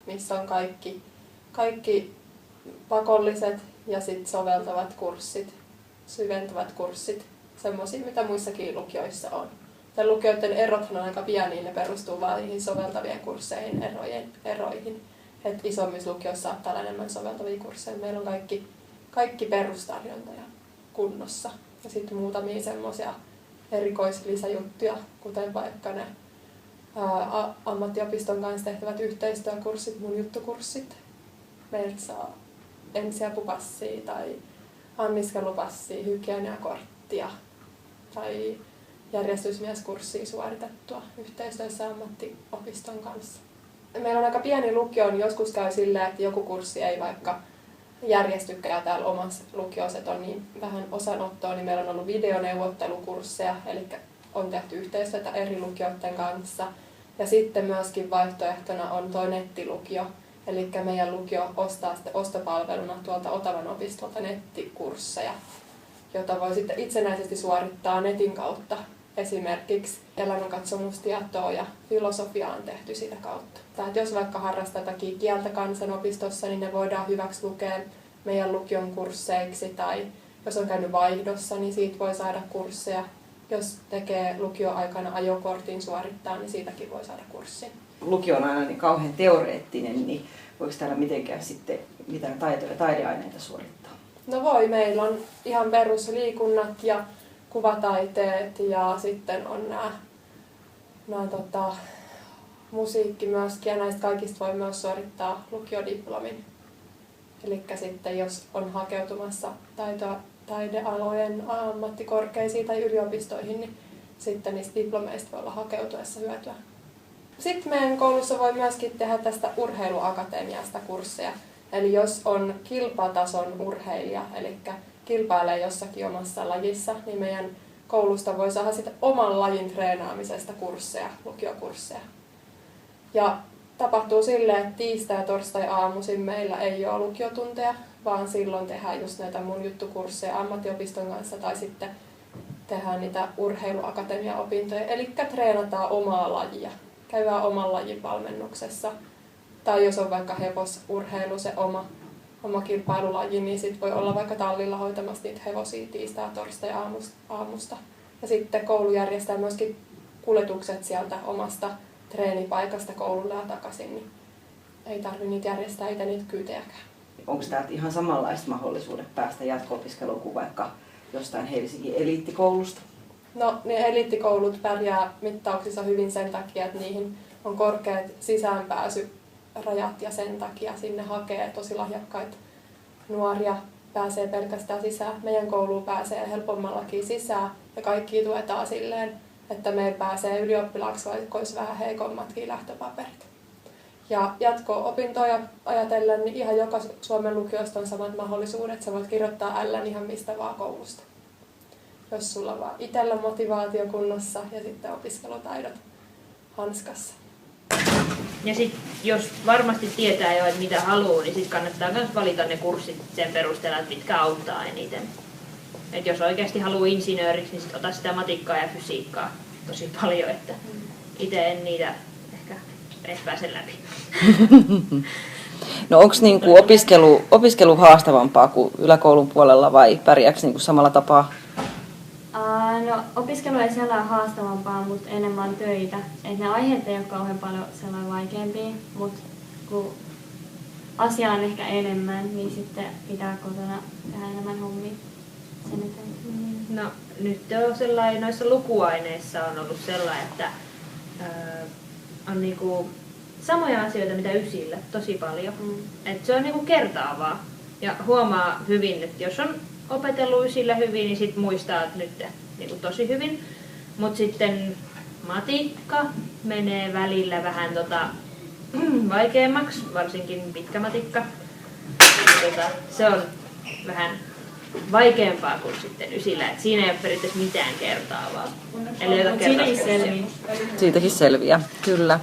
missä on kaikki pakolliset ja sitten soveltavat kurssit, syventävät kurssit, semmoisia mitä muissakin lukioissa on. Ja lukioiden erothan on aika pieniä, ne perustuu vain niihin soveltavien kursseihin eroihin. Et isommissa lukioissa saattaa olla enemmän soveltavia kursseja. Meillä on kaikki perustarjontoja kunnossa. Ja sitten muutamia semmoisia erikoislisäjuttuja, kuten vaikka ne ammattiopiston kanssa tehtävät yhteistyökurssit, mun juttukurssit. Meiltä saa ensiapupassia tai anniskelupassia, hygieniakorttia tai järjestysmieskurssia suoritettua yhteistyössä ammattiopiston kanssa. Meillä on aika pieni lukio, niin joskus käy silleen, että joku kurssi ei vaikka järjestykään ja täällä omassa lukiossa on niin vähän osanottoa, niin meillä on ollut videoneuvottelukursseja, eli on tehty yhteistyötä eri lukioiden kanssa. Ja sitten myöskin vaihtoehtona on tuo nettilukio, eli meidän lukio ostaa sitten ostopalveluna tuolta Otavan opistolta nettikursseja, jota voi sitten itsenäisesti suorittaa netin kautta. Esimerkiksi elämänkatsomustietoa ja filosofiaa on tehty sitä kautta. Tai jos vaikka harrastaa jotakin kieltä kansanopistossa, niin ne voidaan hyväksi lukea meidän lukion kursseiksi. Tai jos on käynyt vaihdossa, niin siitä voi saada kursseja. Jos tekee lukioaikana ajokortin suorittaa, niin siitäkin voi saada kurssin. Lukio on aina niin kauhean teoreettinen, niin voiko täällä mitenkään sitten mitään taito- ja taideaineita suorittaa? No voi, meillä on ihan perusliikunnat ja kuvataiteet ja sitten on nämä musiikki myöskin ja näistä kaikista voi myös suorittaa lukiodiplomin. Eli sitten jos on hakeutumassa taidealojen ammattikorkeisiin tai yliopistoihin, niin sitten niistä diplomeista voi olla hakeutuessa hyötyä. Sitten meidän koulussa voi myöskin tehdä tästä urheiluakatemiasta kursseja. Eli jos on kilpatason urheilija, eli kilpailee jossakin omassa lajissa, niin meidän koulusta voi saada sitten oman lajin treenaamisesta kursseja, lukiokursseja. Ja tapahtuu silleen, että tiistai- ja torstai-aamuisin meillä ei ole lukiotunteja, vaan silloin tehdään just näitä mun juttukursseja ammattiopiston kanssa tai sitten tehdään niitä urheiluakatemiaopintoja. Eli treenataan omaa lajia, käydään oman lajin valmennuksessa. Tai jos on vaikka hevosurheilu se oma kilpailulaji, niin sit voi olla vaikka tallilla hoitamassa niitä hevosia tiistai- ja torstai-aamusta. Ja sitten koulu järjestää myöskin kuljetukset sieltä omasta treenipaikasta koululle ja takaisin, niin ei tarvitse niitä järjestää itse niitä kyytejäkään. Onko täältä ihan samanlaiset mahdollisuudet päästä jatko-opiskeluun kuin vaikka jostain Helsingin eliittikoulusta? No, ne eliittikoulut pärjää mittauksissa hyvin sen takia, että niihin on korkeat sisäänpääsyrajat ja sen takia sinne hakee tosi lahjakkaita nuoria, pääsee pelkästään sisään. Meidän kouluun pääsee helpommallakin sisään ja kaikki tuetaan silleen, että meillä pääsee ylioppilaaksi, vaikka olisi vähän heikommatkin lähtöpaperit. Ja jatko-opintoja ajatellen, niin ihan joka Suomen lukiosta on samat mahdollisuudet. Sä voit kirjoittaa L:n ihan mistä vaan koulusta. Jos sulla on vaan itsellä motivaatio kunnossa ja sitten opiskelutaidot hanskassa. Ja sitten jos varmasti tietää jo, että mitä haluaa, niin sitten kannattaa myös valita ne kurssit sen perusteella, että mitkä auttaa eniten. Et jos oikeasti haluaa insinööriksi, niin sit ota sitä matikkaa ja fysiikkaa tosi paljon, että itse en niitä ehkä edes pääse läpi. No onko niinku opiskelu haastavampaa kuin yläkoulun puolella vai pärjääkö niinku samalla tapaa? No opiskelu ei siellä ole haastavampaa, mutta enemmän töitä. Et ne aiheet ei ole kauhean paljon sellainen vaikeampia, mutta kun asia on ehkä enemmän, niin sitten pitää kotona tehdä enemmän hommia. No nyt on sellainen, noissa lukuaineissa on ollut sellainen, että on niinku samoja asioita mitä ysillä tosi paljon. Et se on niinku kertaavaa ja huomaa hyvin, että jos on opetellut ysillä hyvin, niin sit muistaa että nyt niinku tosi hyvin. Mut sitten matikka menee välillä vähän vaikeammaksi, varsinkin pitkä matikka. Se on vähän vaikeampaa kuin sitten ysillä, että siinä ei ole periaatteessa mitään kertaavaa. Eli siitäkin selviää. Siitäkin selviää, kyllä.